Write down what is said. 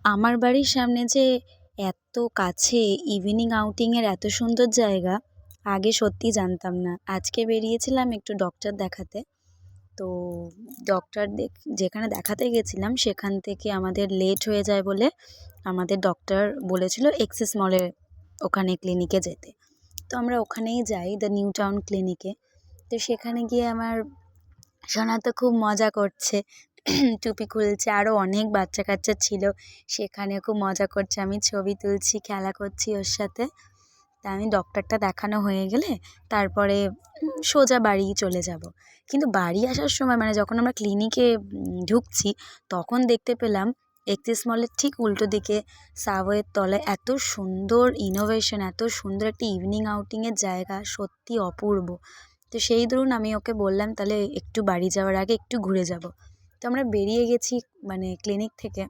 আমার বাড়ির সামনে যে এত কাছে ইভিনিং আউটিংয়ের এত সুন্দর জায়গা, আগে সত্যিই জানতাম না। আজকে বেরিয়েছিলাম একটু ডক্টর দেখাতে। তো ডক্টর যেখানে দেখাতে গেছিলাম সেখান থেকে আমাদের লেট হয়ে যায় বলে আমাদের ডক্টর বলেছিল এক্সিস মলের ওখানে ক্লিনিকে যেতে। তো আমরা ওখানেই যাই, দ্য নিউ টাউন ক্লিনিকে। তো সেখানে গিয়ে আমার সোনা তো খুব মজা করছে, টুপি খুলছে, আরও অনেক বাচ্চা কাচ্চা ছিল সেখানে, খুব মজা করছে, আমি ছবি তুলছি, খেলা করছি ওর সাথে। তা আমি ডক্টরটা দেখানো হয়ে গেলে তারপরে সোজা বাড়ি চলে যাব। কিন্তু বাড়ি আসার সময় মানে যখন আমরা ক্লিনিকে ঢুকছি তখন দেখতে পেলাম এক্সিস মলের ঠিক উল্টো দিকে সাবওয়ের তলায় এত সুন্দর ইনোভেশন, এত সুন্দর একটা ইভিনিং আউটিংয়ের জায়গা, সত্যি অপূর্ব। তো সেই দরুন আমি ওকে বললাম তাহলে একটু বাড়ি যাওয়ার আগে একটু ঘুরে যাব। তো আমরা বেরিয়ে গেছি মানে ক্লিনিক থেকে।